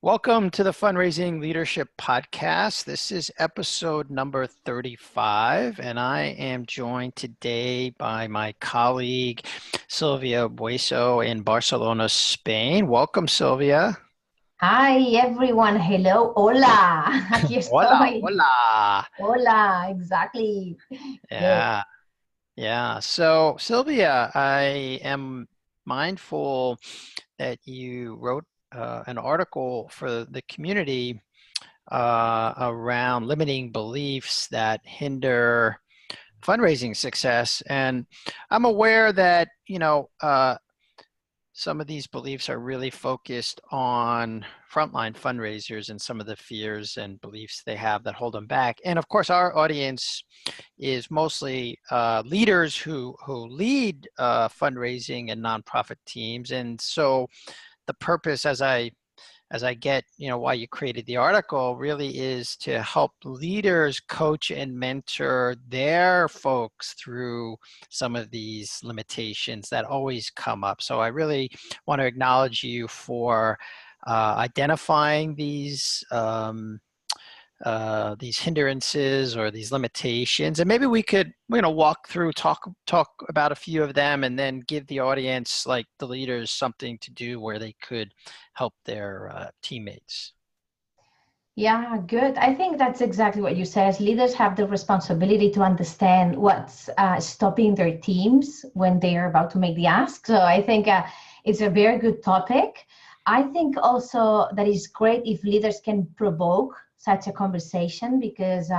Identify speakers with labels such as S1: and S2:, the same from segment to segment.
S1: Welcome to the Fundraising Leadership Podcast. This is episode number 35, and I am joined today by my colleague, Silvia Bueso in Barcelona, Spain. Welcome, Silvia.
S2: Hi everyone, hello, hola, aquí
S1: Hola,
S2: estoy.
S1: hola.
S2: Hola, exactly. Good.
S1: Yeah, yeah. So, Silvia, I am mindful that you wrote an article for the community around limiting beliefs that hinder fundraising success. And I'm aware that, some of these beliefs are really focused on frontline fundraisers and some of the fears and beliefs they have that hold them back. And of course, our audience is mostly leaders who lead fundraising and nonprofit teams. And so the purpose, as I get, why you created the article, really is to help leaders coach and mentor their folks through some of these limitations that always come up. So I really want to acknowledge you for identifying these hindrances or these limitations, and maybe we could walk through, talk about a few of them, and then give the audience, like the leaders, something to do where they could help their teammates.
S2: Yeah, good. I think that's exactly what you said. Leaders have the responsibility to understand what's stopping their teams when they are about to make the ask. So I think it's a very good topic. I think also that it's great if leaders can provoke such a conversation because,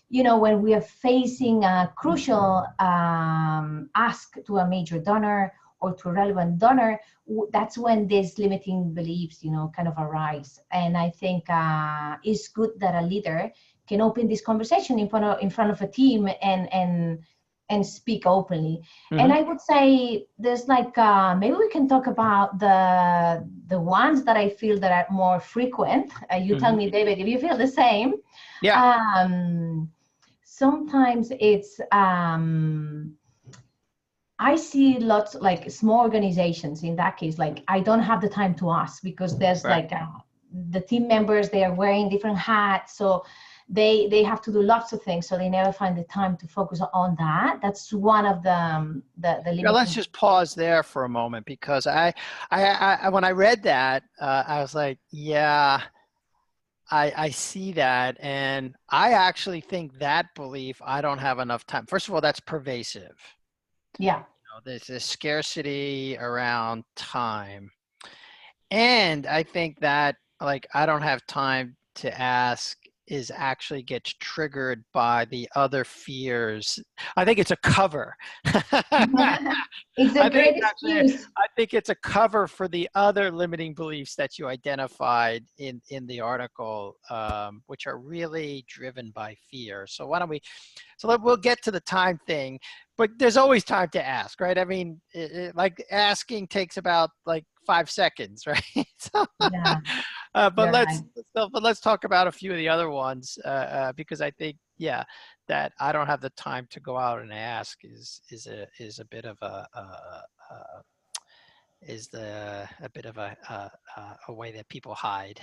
S2: when we are facing a crucial ask to a major donor or to a relevant donor, that's when these limiting beliefs, kind of arise. And I think it's good that a leader can open this conversation in front of a team and speak openly.
S1: Mm-hmm.
S2: And I would say there's maybe we can talk about the ones that I feel that are more frequent. You
S1: Mm-hmm.
S2: tell me, David, if you feel the same.
S1: Yeah.
S2: Sometimes it's I see lots like small organizations in that case, like I don't have the time to ask because there's
S1: Right.
S2: The team members, they are wearing different hats. So they have to do lots of things. So they never find the time to focus on that. That's one of the
S1: Yeah, let's
S2: limiting.
S1: just pause there for a moment, because I when I read that, I was like, yeah, I see that. And I actually think that belief, I don't have enough time. First of all, that's pervasive.
S2: Yeah.
S1: There's this scarcity around time. And I think that, like, I don't have time to ask is actually gets triggered by the other fears. I think it's a cover.
S2: It's a
S1: I think
S2: great
S1: it's actually,
S2: excuse.
S1: I think it's a cover for the other limiting beliefs that you identified in the article, which are really driven by fear. So why don't we, we'll get to the time thing, but there's always time to ask, right? I mean, like, asking takes about like 5 seconds, right? So,
S2: Yeah,
S1: but
S2: you're right.
S1: let's talk about a few of the other ones, because I think, yeah, that I don't have the time to go out and ask is a bit of a way that people hide.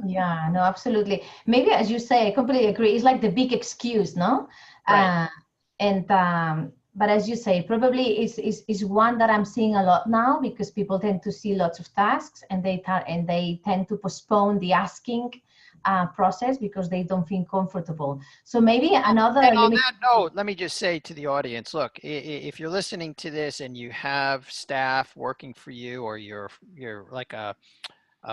S2: Yeah, no, absolutely. Maybe as you say, I completely agree. It's like the big excuse, no?
S1: Right.
S2: Uh, and but as you say, probably is one that I'm seeing a lot now because people tend to see lots of tasks and they tend to postpone the asking process because they don't feel comfortable. So maybe another
S1: And on
S2: limit.
S1: that note, let me just say to the audience, look, if you're listening to this and you have staff working for you, or you're like a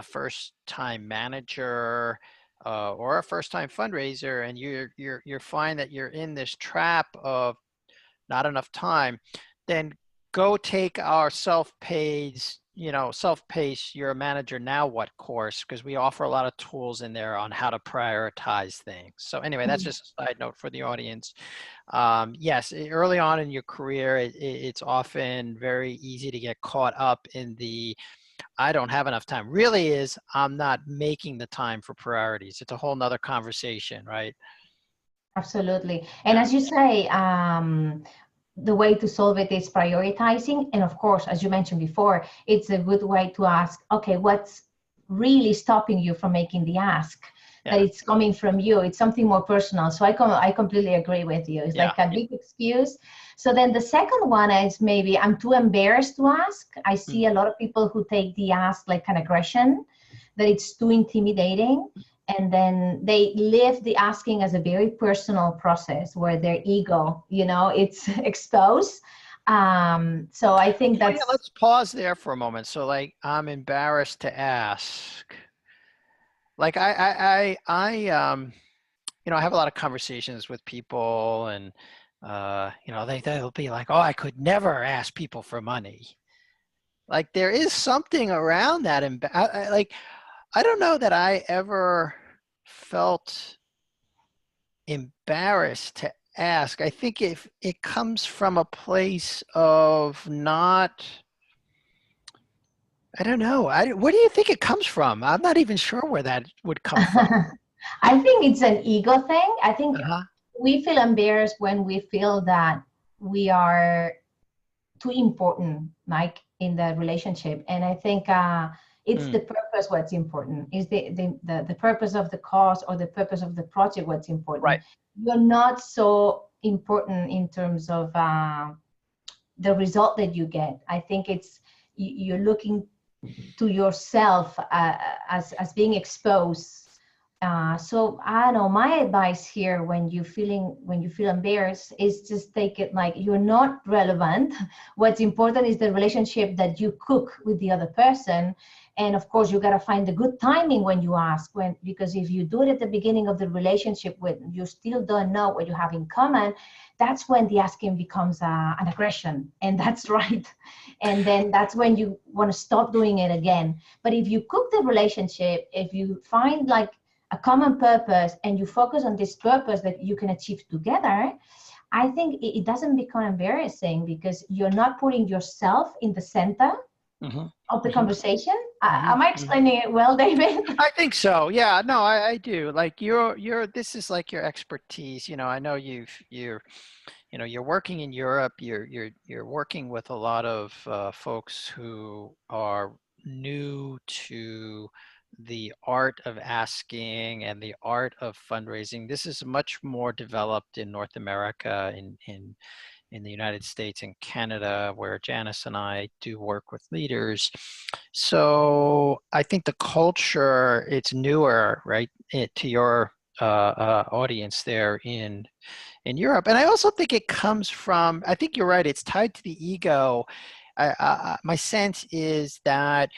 S1: first-time manager, or a first-time fundraiser, and you're find that you're in this trap of not enough time, then go take our self-paced You're a Manager Now What course, because we offer a lot of tools in there on how to prioritize things. So anyway, that's just a side note for the audience. Yes, early on in your career, it's often very easy to get caught up in the I don't have enough time. Really is, I'm not making the time for priorities. It's a whole nother conversation, right?
S2: Absolutely. And
S1: Yeah.
S2: as you say, the way to solve it is prioritizing. And of course, as you mentioned before, it's a good way to ask, okay, really stopping you from making the ask, that
S1: Yeah.
S2: it's coming from you. It's something more personal. So I completely agree with you. It's
S1: Yeah.
S2: like a big excuse. So then the second one is maybe I'm too embarrassed to ask. I see a lot of people who take the ask like an aggression, that it's too intimidating. And then they live the asking as a very personal process where their ego, it's exposed. So I think
S1: Well, yeah,
S2: that's
S1: let's pause there for a moment. So like, I'm embarrassed to ask. Like I have a lot of conversations with people, and they'll be like, "Oh, I could never ask people for money." Like there is something around that, and like I don't know that I ever felt embarrassed to ask. I think if it comes from a place of not, I don't know. Where do you think it comes from? I'm not even sure where that would come from.
S2: I think it's an ego thing. I think
S1: Uh-huh.
S2: we feel embarrassed when we feel that we are too important, like in the relationship. And I think it's
S1: Mm,
S2: the purpose what's important. Is the purpose of the cause or the purpose of the project what's important.
S1: right.
S2: You're not so important in terms of the result that you get. I think it's you're looking to yourself as being exposed. So I don't know. My advice here, when you feel embarrassed, is just take it like you're not relevant. What's important is the relationship that you cook with the other person, and of course you gotta find the good timing when you ask. Because if you do it at the beginning of the relationship when you still don't know what you have in common, that's when the asking becomes an aggression, and that's right. And then that's when you want to stop doing it again. But if you cook the relationship, if you find like a common purpose and you focus on this purpose that you can achieve together, I think it doesn't become embarrassing because you're not putting yourself in the center
S1: Hmm.
S2: of the
S1: Hmm.
S2: conversation.
S1: Hmm.
S2: Am I
S1: Hmm.
S2: explaining it well, David?
S1: I think so. Yeah, no, I do. Like this is like your expertise. I know you're working in Europe. You're working with a lot of folks who are new to the art of asking and the art of fundraising. This is much more developed in North America, in the United States and Canada, where Janice and I do work with leaders. So I think the culture, it's newer, right, to your audience there in Europe. And I also think it comes from, I think you're right, it's tied to the ego. My sense is that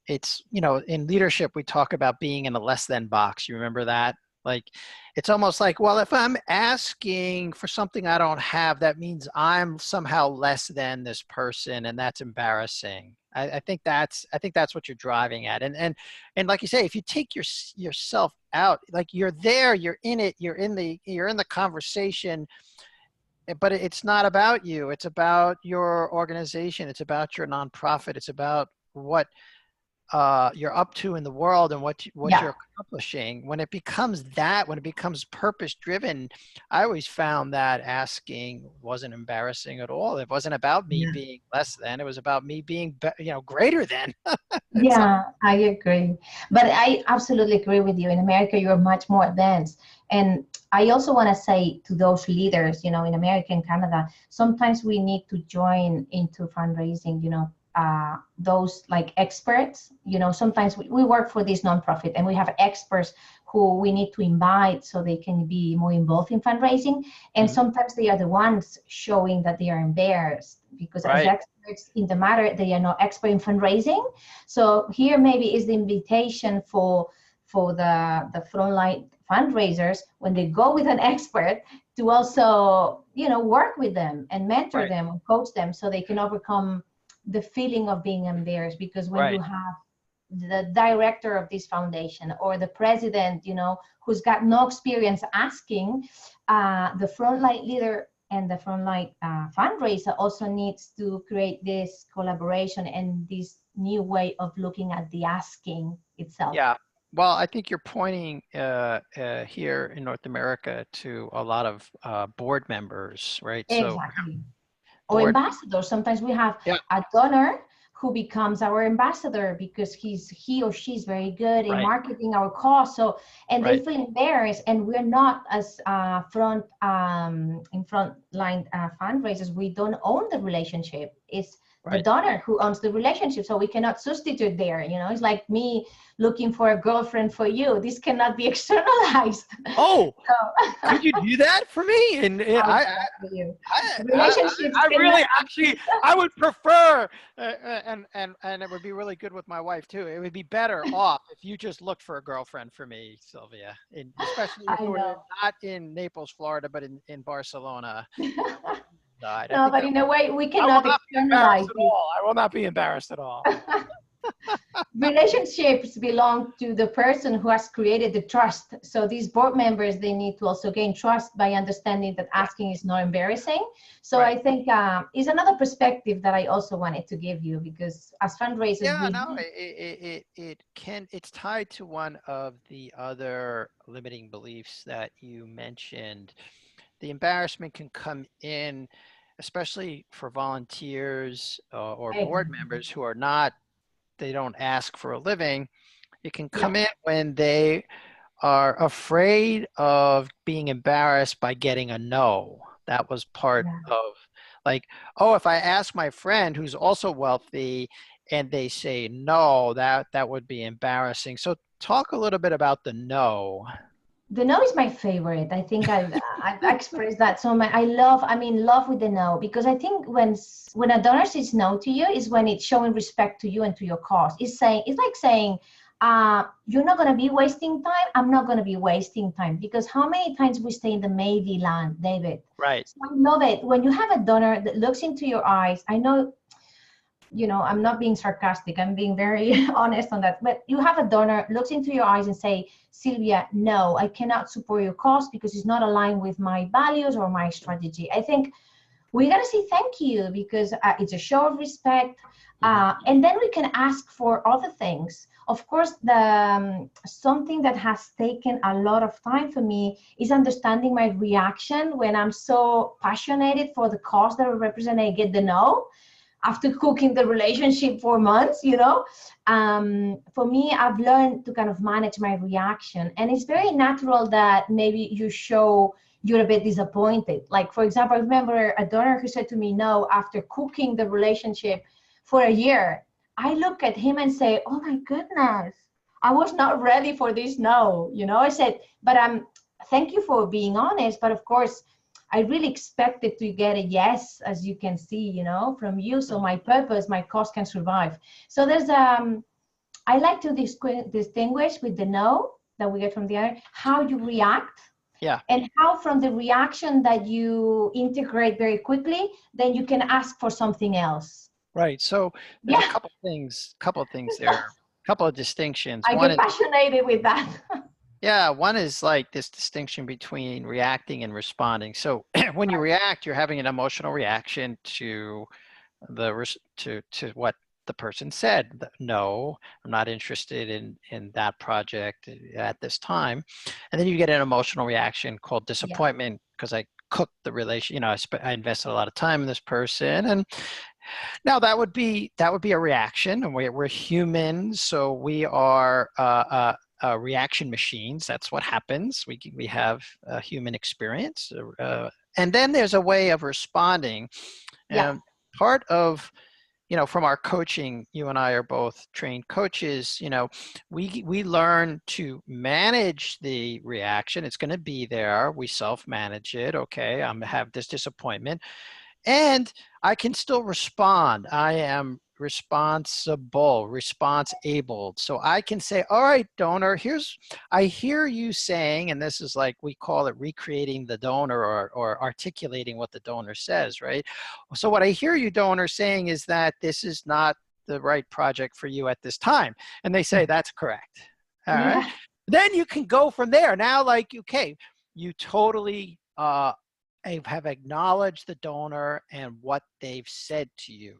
S1: it's, in leadership, we talk about being in a less than box. You remember that? Like, it's almost like, well, if I'm asking for something I don't have, that means I'm somehow less than this person, and that's embarrassing. I think that's what you're driving at. And like you say, if you take yourself out, like you're there, you're in it, you're in the conversation, but it's not about you. It's about your organization. It's about your nonprofit. It's about what you're up to in the world and what
S2: Yeah.
S1: you're accomplishing. When it becomes purpose driven, I always found that asking wasn't embarrassing at all. It wasn't about me being less than. It was about me being greater than. It's
S2: Yeah, I agree. But I absolutely agree with you. In America, you're much more advanced. And I also want to say to those leaders, in America and Canada, sometimes we need to join into fundraising, those like experts. Sometimes we work for this nonprofit and we have experts who we need to invite so they can be more involved in fundraising. And
S1: Mhm.
S2: sometimes they are the ones showing that they are embarrassed because as
S1: Right.
S2: experts in the matter, they are not expert in fundraising. So here maybe is the invitation for the frontline fundraisers when they go with an expert to also work with them and mentor
S1: Right.
S2: them and coach them so they can overcome the feeling of being embarrassed. Because when you
S1: Right.
S2: have the director of this foundation or the president, who's got no experience asking, the frontline leader and the frontline fundraiser also needs to create this collaboration and this new way of looking at the asking itself.
S1: Yeah. Well, I think you're pointing here in North America to a lot of board members, right? So
S2: Exactly. Or
S1: board.
S2: ambassadors. Sometimes we have
S1: Yeah.
S2: a donor who becomes our ambassador because he or she's very good in
S1: Right.
S2: marketing our cause. So, and they
S1: Right.
S2: feel embarrassed, and we're not as in front line fundraisers. We don't own the relationship. It's the
S1: Right.
S2: donor who owns the relationship, so we cannot substitute there. It's like me looking for a girlfriend for you. This cannot be externalized.
S1: Oh,
S2: So
S1: could you do that for me? And
S2: I'll do that for you.
S1: I,
S2: Relationships
S1: I
S2: cannot.
S1: really actually I would prefer and it would be really good with my wife too. It would be better off if you just looked for a girlfriend for me, Sylvia, and especially if
S2: I
S1: we were
S2: know.
S1: not in Naples, Florida, but in Barcelona. I
S2: No,
S1: think
S2: but
S1: that
S2: in a way, we
S1: I will
S2: cannot
S1: not be embarrassed
S2: externalize
S1: at
S2: this.
S1: all. I will not be embarrassed at all.
S2: Relationships belong to the person who has created the trust. So these board members, they need to also gain trust by understanding that
S1: Yeah.
S2: asking is not embarrassing. So
S1: Right.
S2: I think is another perspective that I also wanted to give you, because as fundraisers,
S1: Yeah,
S2: we
S1: no, it's tied to one of the other limiting beliefs that you mentioned. The embarrassment can come in, especially for volunteers or board members who are not, they don't ask for a living. It can
S2: yeah,
S1: come in when they are afraid of being embarrassed by getting a no. That was part
S2: yeah.
S1: of like, oh, if I ask my friend who's also wealthy and they say no, that would be embarrassing. So talk a little bit about the no.
S2: The no is my favorite. I think I've expressed that so much. I love with the no, because I think when a donor says no to you is when it's showing respect to you and to your cause. It's like saying, you're not gonna be wasting time. I'm not gonna be wasting time, because how many times we stay in the maybe land, David?
S1: Right.
S2: So I love it when you have a donor that looks into your eyes. I know, I'm not being sarcastic. I'm being very honest on that. But you have a donor looks into your eyes and say, Silvia, no, I cannot support your cause because it's not aligned with my values or my strategy. I think we got to say thank you, because it's a show of respect.
S1: Mhm.
S2: And then we can ask for other things. Of course, the something that has taken a lot of time for me is understanding my reaction when I'm so passionate for the cause that I represent. I get the no after cooking the relationship for months. For me, I've learned to kind of manage my reaction, and it's very natural that maybe you show you're a bit disappointed. Like, for example, I remember a donor who said to me no after cooking the relationship for a year. I look at him and say, oh my goodness, I was not ready for this no. I said, but thank you for being honest, but of course I really expected to get a yes, as you can see, from you. So
S1: Mhm.
S2: my purpose, my cause can survive. So there's I like to distinguish with the no that we get from the other, how you react,
S1: Yeah.
S2: and how from the reaction that you integrate very quickly, then you can ask for something else.
S1: Right. So there's a
S2: Yeah,
S1: couple of things there, couple of distinctions.
S2: I
S1: One
S2: get
S1: is,
S2: passionate with that.
S1: yeah, one is like this distinction between reacting and responding. So when you react, you're having an emotional reaction to to what the person said. No, I'm not interested in that project at this time. And then you get an emotional reaction called
S2: Yeah,
S1: disappointment because I cooked the relation, I invested a lot of time in this person. And now that would be a reaction, and we're humans, so we are reaction machines. That's what happens. We have a human experience, and then there's a way of responding.
S2: yeah,
S1: And part of, from our coaching, you and I are both trained coaches. We learn to manage the reaction. It's going to be there. We self-manage it. Okay, I'm gonna have this disappointment, and I can still respond. I am responsible, response able. So I can say, all right, donor, I hear you saying, and this is like, we call it recreating the donor, or articulating what the donor says, right? So what I hear you, donor, saying is that this is not the right project for you at this time. And they say, that's correct. All right.
S2: yeah,
S1: Then you can go from there. Now, like, okay, you totally, have acknowledged the donor and what they've said to you,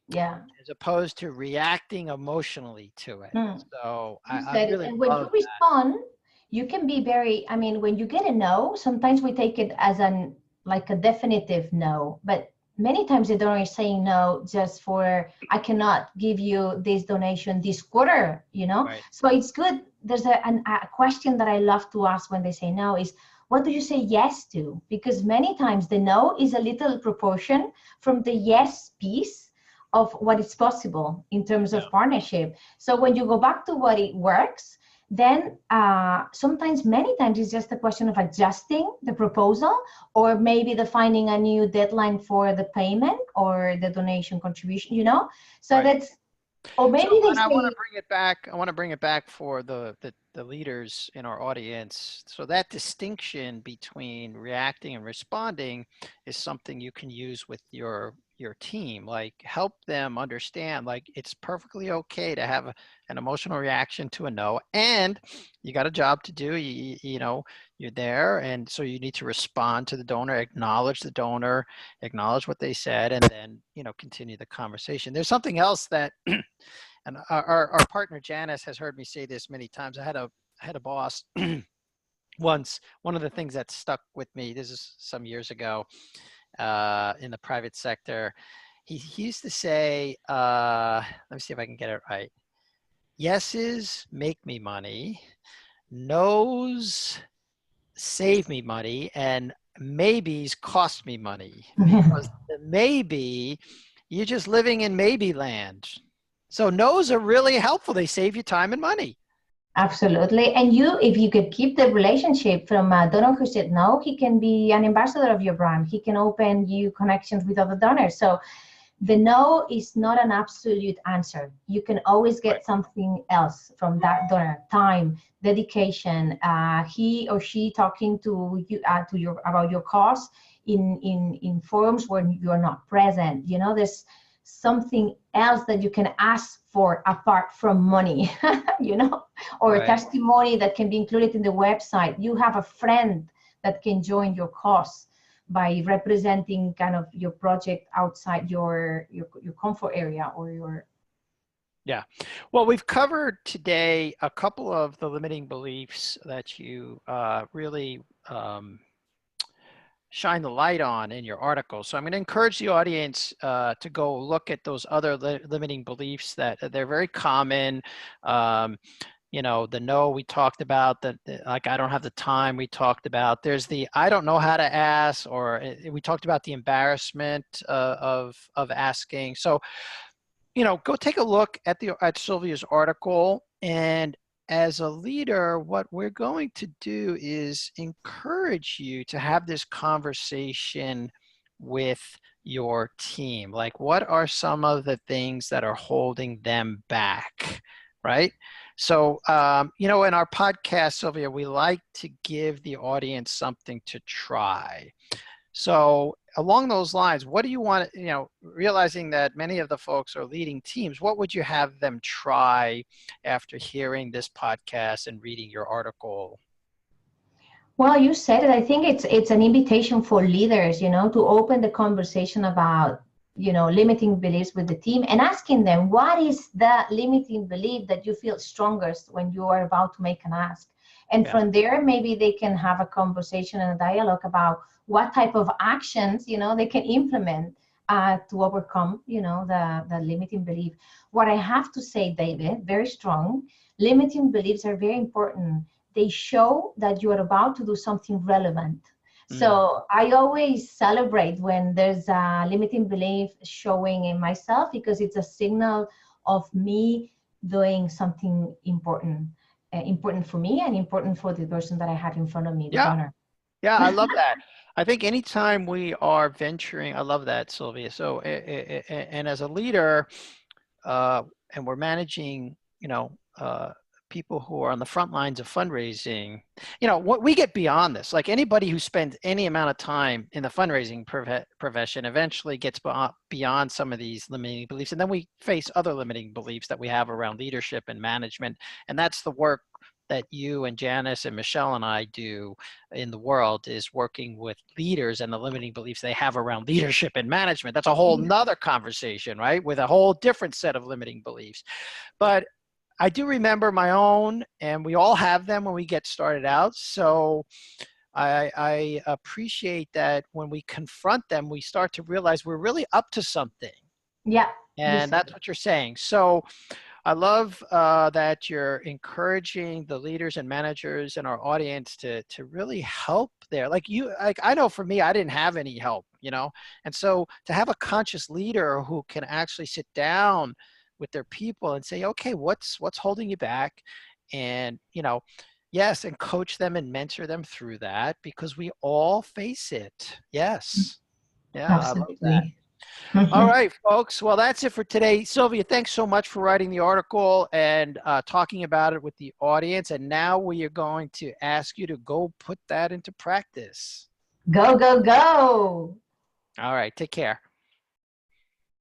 S2: yeah.
S1: as opposed to reacting emotionally to it.
S2: Mm.
S1: So
S2: You
S1: I
S2: said it.
S1: really
S2: And when you
S1: love that.
S2: respond, you can be when you get a no, sometimes we take it as like a definitive no, but many times the donor is saying no just for, I cannot give you this donation this quarter, you know?
S1: Right.
S2: So it's good. There's a question that I love to ask when they say no is, what do you say yes to? Because many times the no is a little proportion from the yes piece of what is possible in terms
S1: Yeah.
S2: of partnership. So when you go back to what it works, then sometimes, many times, it's just a question of adjusting the proposal, or maybe defining a new deadline for the payment or the donation contribution, you know? So
S1: Right.
S2: that's, or
S1: So,
S2: maybe they
S1: and I want to
S2: say,
S1: bring it back. I want to bring it back for the leaders in our audience. So that distinction between reacting and responding is something you can use with your team. Like, help them understand, like, it's perfectly okay to have an emotional reaction to a no, and you got a job to do. You know, you're there, and so you need to respond to the donor, acknowledge the donor, acknowledge what they said, and then, you know, continue the conversation. There's something else that and our partner Janice has heard me say this many times. I had a boss once. One of the things that stuck with me, this is some years ago, in the private sector. He used to say, let me see if I can get it right. Yeses make me money, nos save me money, and maybes cost me money, because the maybe, you're just living in maybe land. So no's are really helpful. They save you time and money.
S2: absolutely. And you, if you could keep the relationship from a donor who said no, he can be an ambassador of your brand. He can open you connections with other donors. So the no is not an absolute answer. You can always
S1: Right.
S2: get something else from that donor: time, dedication, he or she talking to you, to your, about your cause in forums where you're not present. You know, there's something else that you can ask for apart from money, you know, or a
S1: Right.
S2: testimony that can be included in the website. You have a friend that can join your cause by representing kind of your project outside your comfort area or your.
S1: Yeah. Well, we've covered today a couple of the limiting beliefs that you really shine the light on in your article. So I'm going to encourage the audience to go look at those other limiting beliefs that they're very common. You know, the no we talked about, like, I don't have the time, we talked about. There's the I don't know how to ask, or we talked about the embarrassment of asking. So, you know, go take a look at Silvia's article. And as a leader, what we're going to do is encourage you to have this conversation with your team. Like, what are some of the things that are holding them back, right? So, you know, in our podcast, Silvia, we like to give the audience something to try. So along those lines, what do you want, you know, realizing that many of the folks are leading teams, what would you have them try after hearing this podcast and reading your article?
S2: Well, you said it. I think it's an invitation for leaders, you know, to open the conversation about, you know, limiting beliefs with the team, and asking them, what is the limiting belief that you feel strongest when you are about to make an ask? And
S1: Yeah.
S2: from there, maybe they can have a conversation and a dialogue about what type of actions, you know, they can implement to overcome, you know, the limiting belief. What I have to say, David, very strong, limiting beliefs are very important. They show that you are about to do something relevant.
S1: Mm.
S2: So I always celebrate when there's a limiting belief showing in myself, because it's a signal of me doing something important, important for me and important for the person that I have in front of me, the
S1: Yeah.
S2: donor.
S1: Yeah. I love that. I think anytime we are venturing, I love that, Sylvia. So, and as a leader, and we're managing, you know, people who are on the front lines of fundraising, you know, what we get beyond this, like anybody who spends any amount of time in the fundraising profession eventually gets beyond some of these limiting beliefs. And then we face other limiting beliefs that we have around leadership and management. And that's the work that you and Janice and Michelle and I do in the world, is working with leaders and the limiting beliefs they have around leadership and management. That's a whole nother conversation, right? With a whole different set of limiting beliefs. But I do remember my own, and we all have them when we get started out. So I appreciate that when we confront them, we start to realize we're really up to something.
S2: Yeah, you
S1: And
S2: said
S1: that's
S2: it.
S1: what you're saying. So I love that you're encouraging the leaders and managers in our audience to really help there. Like I know for me, I didn't have any help, you know, and so to have a conscious leader who can actually sit down with their people and say, okay, what's holding you back, and you know, yes, and coach them and mentor them through that because we all face it. Yes, yeah, I love that.
S2: Absolutely.
S1: All right, folks. Well, that's it for today. Sylvia, thanks so much for writing the article and talking about it with the audience. And now we are going to ask you to go put that into practice.
S2: Go, go, go.
S1: All right, take care.